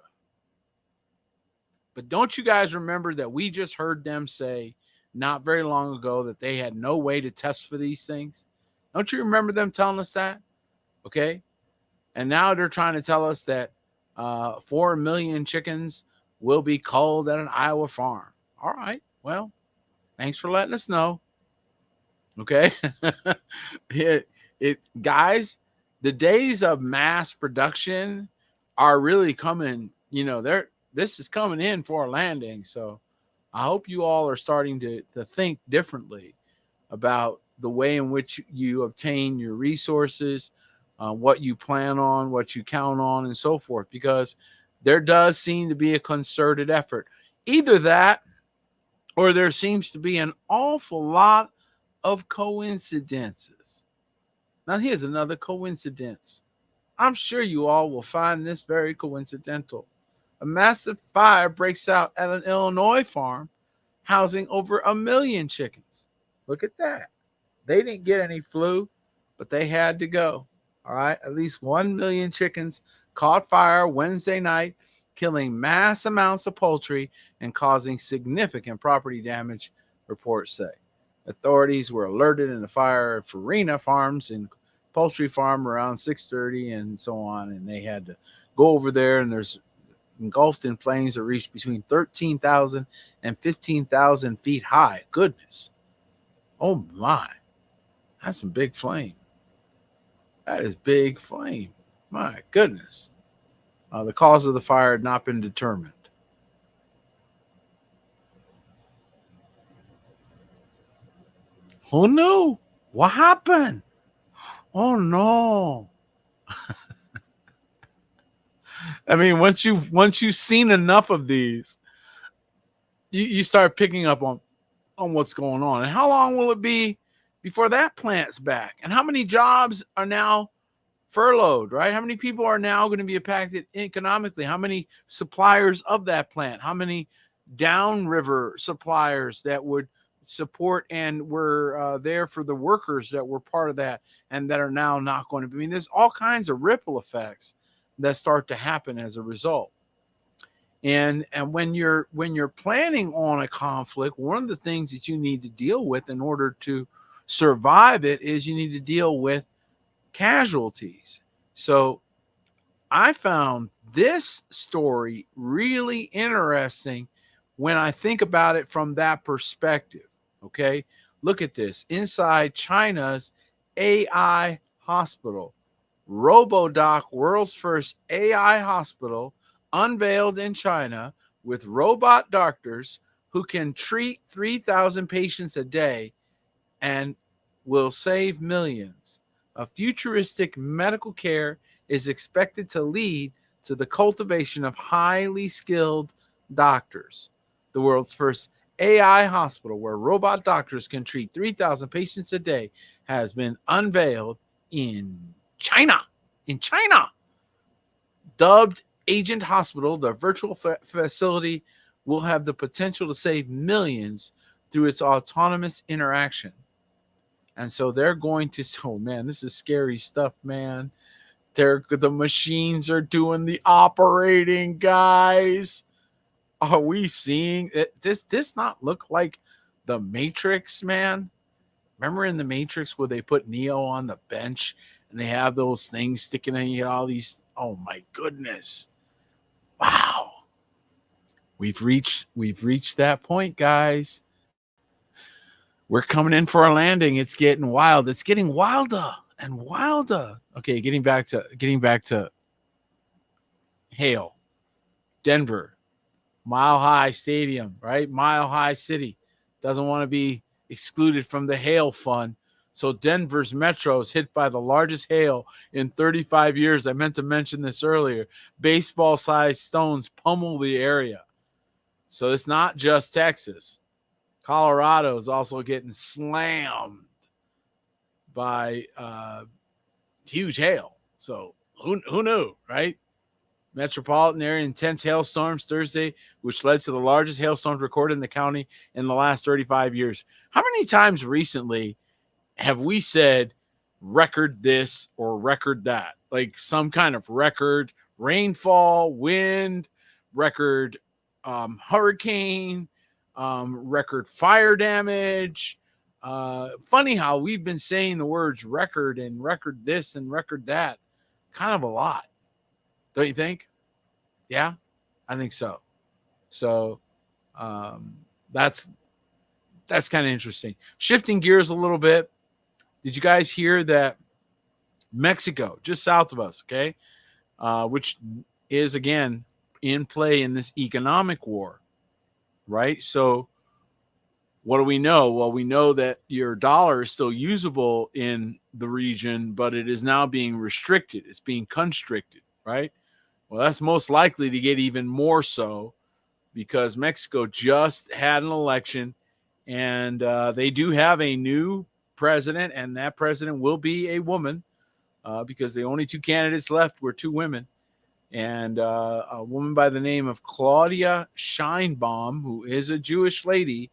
But don't you guys remember that we just heard them say not very long ago that they had no way to test for these things? Don't you remember them telling us that? Okay. And now they're trying to tell us that 4 million chickens will be culled at an Iowa farm. All right. Well, thanks for letting us know. Okay. Guys, the days of mass production are really coming. You know, this is coming in for a landing. So I hope you all are starting to think differently about the way in which you obtain your resources, what you plan on, what you count on, and so forth, because there does seem to be a concerted effort. Either that, or there seems to be an awful lot of coincidences. Now, here's another coincidence. I'm sure you all will find this very coincidental. A massive fire breaks out at an Illinois farm housing over 1 million chickens. Look at that. They didn't get any flu, but they had to go. All right. At least 1 million chickens caught fire Wednesday night, killing mass amounts of poultry and causing significant property damage, reports say. Authorities were alerted in the fire at Farina Farms and poultry farm around 6:30 and so on. And they had to go over there, and there's engulfed in flames that reached between 13,000 and 15,000 feet high. Goodness. Oh my. That's some big flame. That is big flame. My goodness. The cause of the fire had not been determined. Oh no. What happened? Oh no. I mean, once you've seen enough of these, you start picking up on what's going on. And how long will it be before that plant's back? And how many jobs are now furloughed, right? How many people are now going to be impacted economically? How many suppliers of that plant? How many downriver suppliers that would support and were there for the workers that were part of that and that are now not going to be? I mean, there's all kinds of ripple effects that start to happen as a result. And when you're planning on a conflict, one of the things that you need to deal with in order to survive it is you need to deal with casualties. So I found this story really interesting when I think about it from that perspective. Okay. Look at this. Inside China's AI hospital, RoboDoc, world's first AI hospital, unveiled in China with robot doctors who can treat 3,000 patients a day and will save millions. A futuristic medical care is expected to lead to the cultivation of highly skilled doctors. The world's first AI hospital where robot doctors can treat 3,000 patients a day has been unveiled in China. In China, dubbed Agent Hospital, the virtual facility will have the potential to save millions through its autonomous interaction. And so they're going to, oh man, this is scary stuff, man. The machines are doing the operating, guys. Are we seeing it? This not look like the Matrix, man? Remember in the Matrix where they put Neo on the bench and they have those things sticking in you, all these, oh my goodness. Wow. We've reached that point, guys. We're coming in for a landing. It's getting wild. It's getting wilder and wilder. Okay, getting back to Hale, Denver, Mile High Stadium, right? Mile High City doesn't want to be excluded from the hail fund. So Denver's metro is hit by the largest hail in 35 years. I meant to mention this earlier. Baseball-sized stones pummel the area. So it's not just Texas. Colorado is also getting slammed by huge hail. So who knew, right? Metropolitan area intense hailstorms Thursday, which led to the largest hailstorms recorded in the county in the last 35 years. How many times recently have we said record this or record that? Like some kind of record rainfall, wind, record hurricane, record fire damage. Funny how we've been saying the words record and record this and record that kind of a lot. Don't you think? Yeah, I think so. So um, that's kind of interesting. Shifting gears a little bit. Did you guys hear that Mexico, just south of us, okay, which is again in play in this economic war, right? So what do we know? Well, we know that your dollar is still usable in the region, but it is now being restricted. It's being constricted, right? Well, that's most likely to get even more so because Mexico just had an election and they do have a new president, and that president will be a woman because the only two candidates left were two women. And a woman by the name of Claudia Sheinbaum, who is a Jewish lady,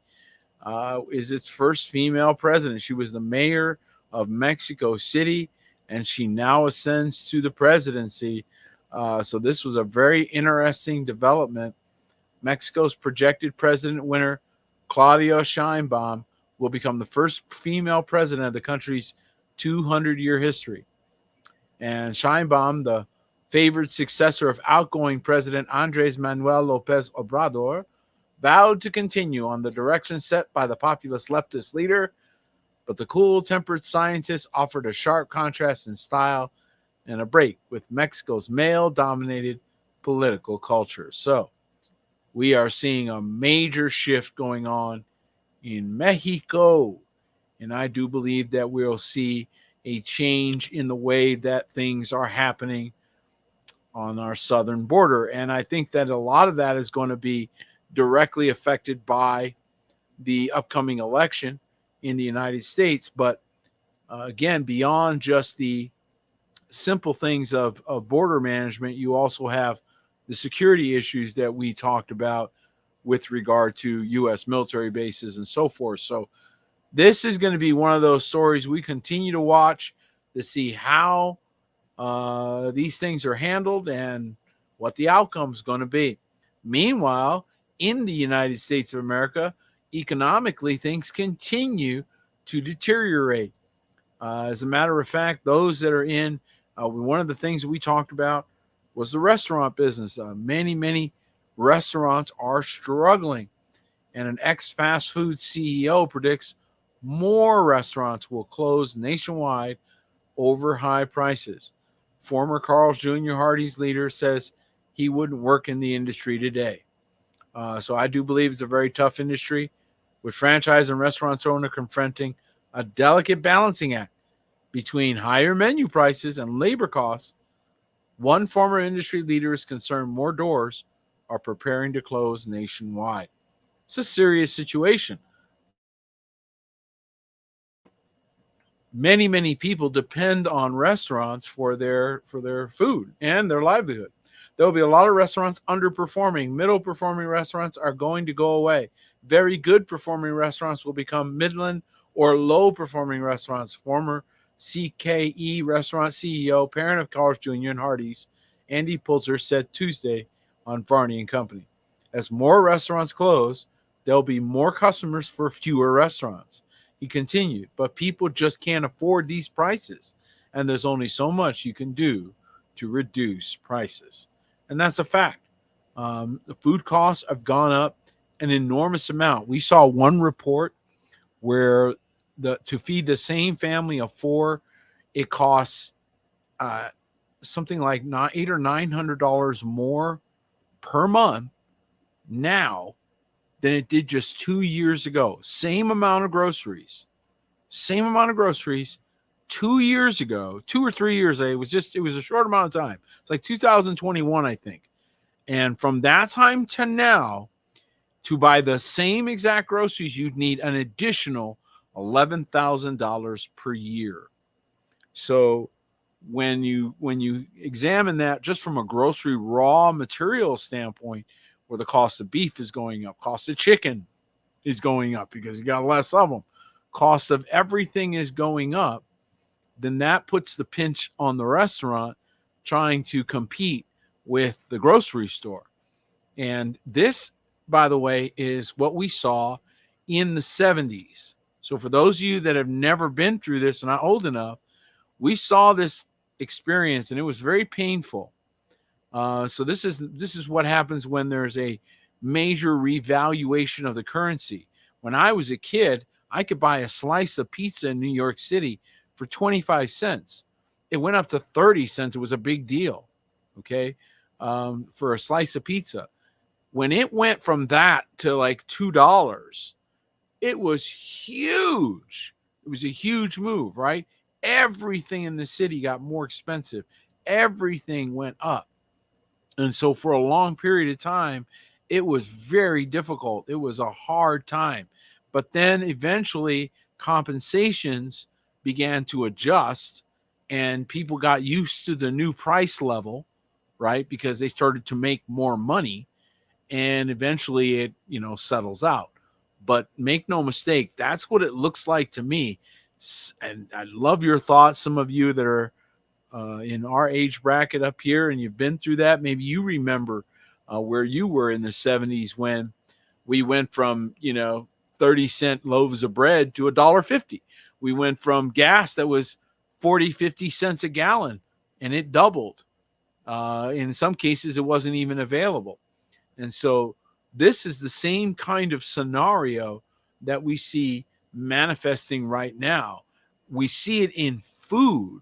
is its first female president. She was the mayor of Mexico City, and she now ascends to the presidency. So this was a very interesting development. Mexico's projected president winner, Claudia Sheinbaum, will become the first female president of the country's 200-year history. And Sheinbaum, the favored successor of outgoing President Andres Manuel Lopez Obrador, vowed to continue on the direction set by the populist leftist leader, but the cool-tempered scientist offered a sharp contrast in style and a break with Mexico's male-dominated political culture. So we are seeing a major shift going on in Mexico, and I do believe that we'll see a change in the way that things are happening on our southern border. And I think that a lot of that is going to be directly affected by the upcoming election in the United States. But again, beyond just the simple things of border management, you also have the security issues that we talked about with regard to U.S. military bases and so forth. So this is going to be one of those stories we continue to watch to see how these things are handled and what the outcome is going to be. Meanwhile, in the United States of America, economically, things continue to deteriorate. As a matter of fact, those that are in one of the things that we talked about was the restaurant business. Many restaurants are struggling, and an ex-fast food CEO predicts more restaurants will close nationwide over high prices. Former Carl's Jr. Hardee's leader says he wouldn't work in the industry today. So I do believe it's a very tough industry, with franchise and restaurants owner confronting a delicate balancing act between higher menu prices and labor costs. One former industry leader is concerned more doors are preparing to close nationwide. It's a serious situation. Many people depend on restaurants for their food and their livelihood. There will be a lot of restaurants underperforming. Middle performing restaurants are going to go away. Very good performing restaurants will become midland or low performing restaurants. Former CKE restaurant CEO, parent of Carl's Jr. and Hardee's, Andy Pulzer, said Tuesday on Varney and Company. As more restaurants close, there'll be more customers for fewer restaurants. He continued, but people just can't afford these prices, and there's only so much you can do to reduce prices. And that's a fact. The food costs have gone up an enormous amount. We saw one report where to feed the same family of four, it costs something like $800 or $900 more per month now than it did just 2 years ago. Same amount of groceries 2 years ago, 2 or 3 years. It was a short amount of time. It's like 2021, I think. And from that time to now, to buy the same exact groceries, you'd need an additional $11,000 per year. So when you examine that just from a grocery raw material standpoint, where the cost of beef is going up, cost of chicken is going up because you got less of them, cost of everything is going up, then that puts the pinch on the restaurant trying to compete with the grocery store. And this, by the way, is what we saw in the 70s. So for those of you that have never been through this and not old enough, we saw this experience and it was very painful. So this is what happens when there's a major revaluation of the currency. When I was a kid, I could buy a slice of pizza in New York City for 25 cents. It went up to 30 cents. It was a big deal, okay, for a slice of pizza. When it went from that to like $2, it was huge. It was a huge move, right? Everything in the city got more expensive. Everything went up. And so for a long period of time, it was very difficult. It was a hard time. But then eventually compensations began to adjust and people got used to the new price level, right? Because they started to make more money and eventually it, settles out. But make no mistake, that's what it looks like to me. And I love your thoughts. Some of you that are in our age bracket up here and you've been through that, maybe you remember where you were in the 70s when we went from 30-cent loaves of bread to $1.50. We went from gas that was 40-50 cents a gallon and it doubled. In some cases it wasn't even available. And so this is the same kind of scenario that we see manifesting right now. We see it in food,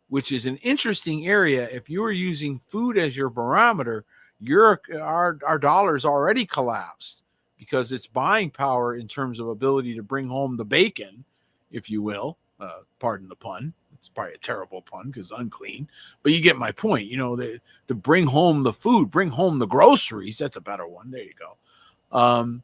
which is an interesting area. If you're using food as your barometer, our dollar's already collapsed because its buying power in terms of ability to bring home the bacon, if you will, pardon the pun. It's probably a terrible pun because it's unclean, but you get my point. To bring home the food, bring home the groceries. That's a better one. There you go.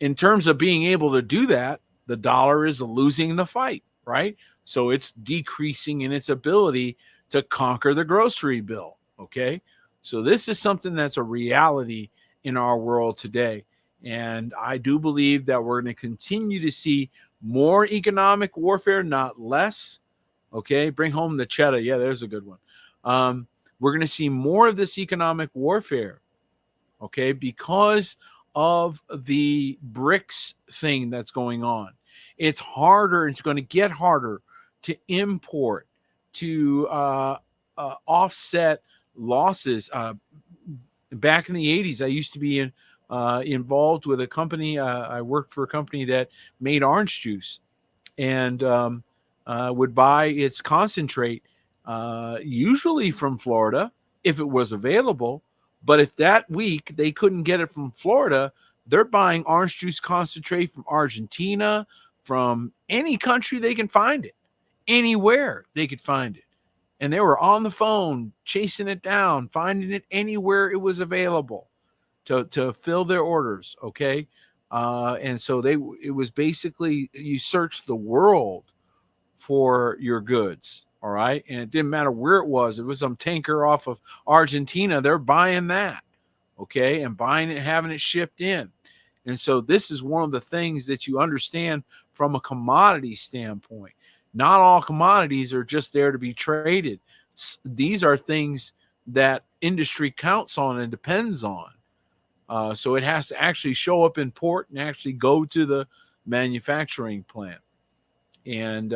In terms of being able to do that, the dollar is losing the fight, right? So it's decreasing in its ability to conquer the grocery bill. Okay. So this is something that's a reality in our world today. And I do believe that we're going to continue to see more economic warfare, not less. Okay. Bring home the cheddar. Yeah, there's a good one. We're going to see more of this economic warfare. okay, because of the BRICS thing that's going on. It's harder, it's going to get harder to import, to offset losses. Back in the 80s, I used to be involved with a company. I worked for a company that made orange juice, and would buy its concentrate, usually from Florida if it was available. But if that week they couldn't get it from Florida, they're buying orange juice concentrate from Argentina, from any country they can find it, anywhere they could find it. And they were on the phone chasing it down, finding it anywhere it was available to fill their orders. Okay. And so it was basically, you search the world for your goods. All right. And it didn't matter where it was. It was some tanker off of Argentina. They're buying that. Okay. And buying it, having it shipped in. And so this is one of the things that you understand from a commodity standpoint. Not all commodities are just there to be traded. These are things that industry counts on and depends on. So it has to actually show up in port and actually go to the manufacturing plant. And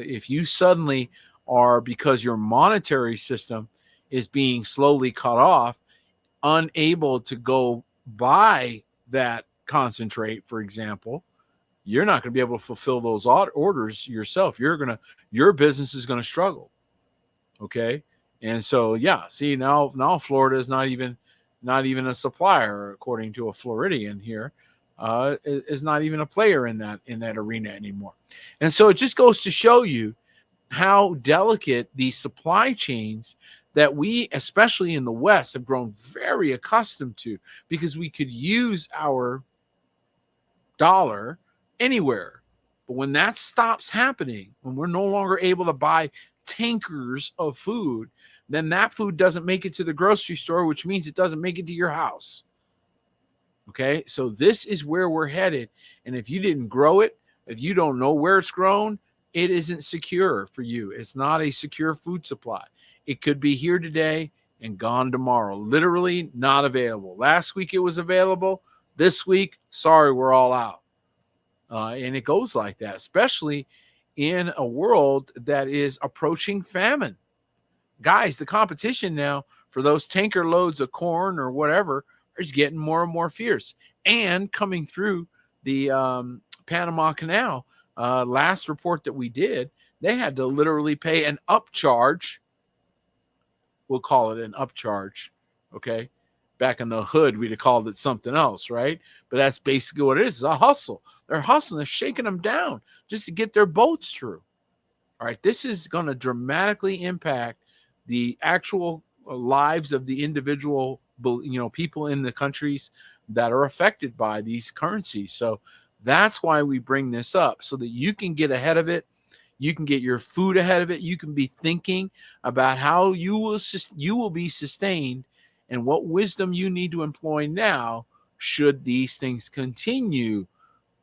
if you suddenly are, because your monetary system is being slowly cut off, unable to go buy that concentrate, for example, you're not going to be able to fulfill those orders yourself. Your business is going to struggle. Okay. And so, yeah, see, now Florida is not even a supplier, according to a Floridian here, is not even a player in that arena anymore. And so it just goes to show you how delicate these supply chains that we, especially in the West, have grown very accustomed to, because we could use our dollar anywhere. But when that stops happening, when we're no longer able to buy tankers of food, then that food doesn't make it to the grocery store, which means it doesn't make it to your house. Okay, so this is where we're headed. And if you didn't grow it, if you don't know where it's grown, it isn't secure for you. It's not a secure food supply. It could be here today and gone tomorrow. Literally not available. Last week it was available. This week, sorry, we're all out. And it goes like that, especially in a world that is approaching famine. Guys, the competition now for those tanker loads of corn or whatever is getting more and more fierce. And coming through the Panama Canal, last report that we did, they had to literally pay an upcharge. We'll call it an upcharge. Okay. Back in the hood, we'd have called it something else, right? But that's basically what it is. It's a hustle. They're hustling, they're shaking them down just to get their boats through. All right. This is going to dramatically impact the actual lives of the individual, people in the countries that are affected by these currencies. So that's why we bring this up, so that you can get ahead of it. You can get your food ahead of it. You can be thinking about how you will be sustained, and what wisdom you need to employ now should these things continue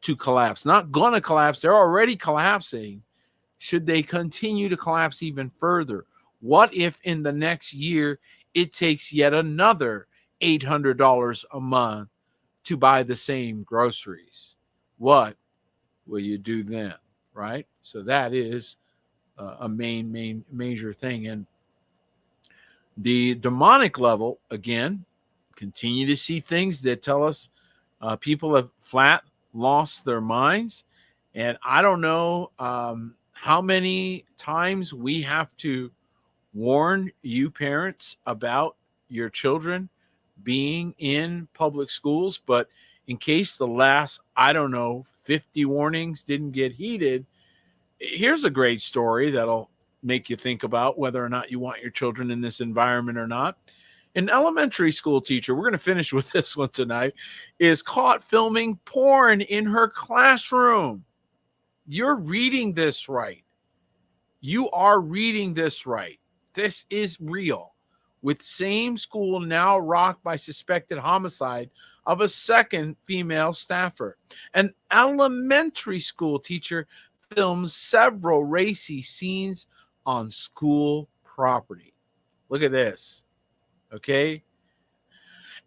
to collapse. Not going to collapse. They're already collapsing. Should they continue to collapse even further? What if in the next year it takes yet another $800 a month to buy the same groceries? What will you do then? Right? So that is a major thing. And the demonic level, again, continue to see things that tell us people have flat lost their minds. And I don't know how many times we have to warn you parents about your children being in public schools, but in case the last, 50 warnings didn't get heeded, here's a great story that'll make you think about whether or not you want your children in this environment or not. An elementary school teacher, we're going to finish with this one tonight, is caught filming porn in her classroom. You're reading this right. You are reading this right. This is real. With same school now rocked by suspected homicide of a second female staffer. An elementary school teacher films several racy scenes on school property. Look at this. Okay.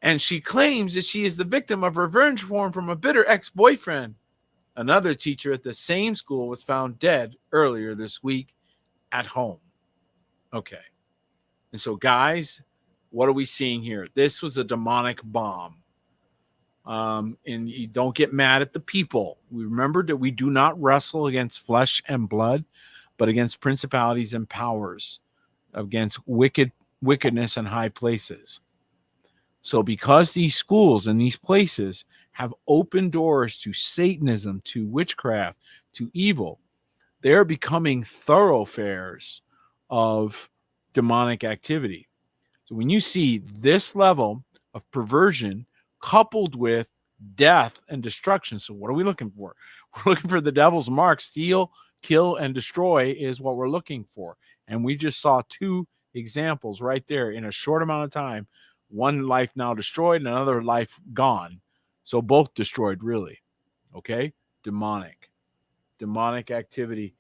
And she claims that she is the victim of revenge porn from a bitter ex-boyfriend. Another teacher at the same school was found dead earlier this week at home. Okay. And so, guys, what are we seeing here? This was a demonic bomb. And you don't get mad at the people. We remember that we do not wrestle against flesh and blood, but against principalities and powers, against wickedness in high places. So because these schools and these places have open doors to Satanism, to witchcraft, to evil, they're becoming thoroughfares of demonic activity. So when you see this level of perversion coupled with death and destruction, so what are we looking for? We're looking for the devil's mark. Steal, kill, and destroy is what we're looking for. And we just saw two examples right there in a short amount of time. One life now destroyed and another life gone. So both destroyed, really. Okay? Demonic activity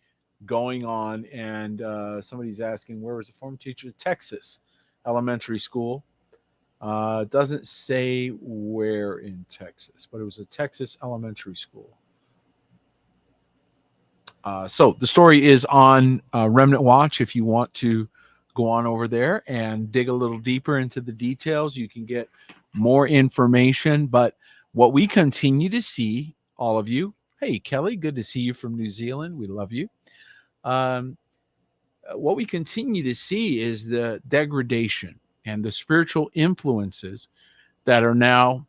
going on. And somebody's asking, where was the former teacher? Texas elementary school. Doesn't say where in Texas, but it was a Texas elementary school. So the story is on Remnant Watch. If you want to go on over there and dig a little deeper into the details, you can get more information. But what we continue to see, all of you, hey, Kelly, good to see you from New Zealand. We love you. What we continue to see is the degradation and the spiritual influences that are now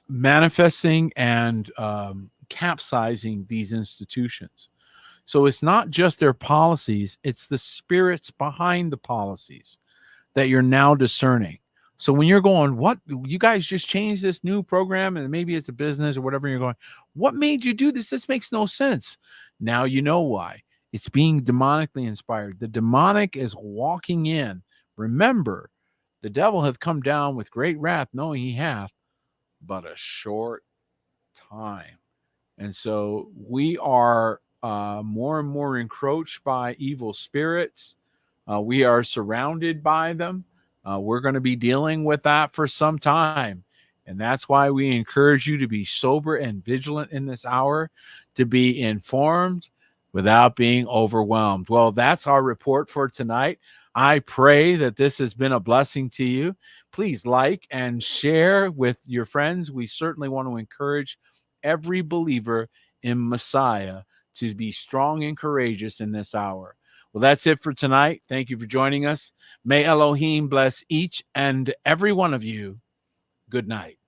manifesting and capsizing these institutions. So it's not just their policies, it's the spirits behind the policies that you're now discerning. So when you're going, what, you guys just changed this new program and maybe it's a business or whatever, you're going, what made you do this? This makes no sense. Now you know why. It's being demonically inspired. The demonic is walking in. Remember, the devil hath come down with great wrath, knowing he hath but a short time. And so we are more and more encroached by evil spirits. We are surrounded by them. We're going to be dealing with that for some time. And that's why we encourage you to be sober and vigilant in this hour, to be informed without being overwhelmed. Well, that's our report for tonight. I pray that this has been a blessing to you. Please like and share with your friends. We certainly want to encourage every believer in Messiah to be strong and courageous in this hour. Well, that's it for tonight. Thank you for joining us. May Elohim bless each and every one of you. Good night.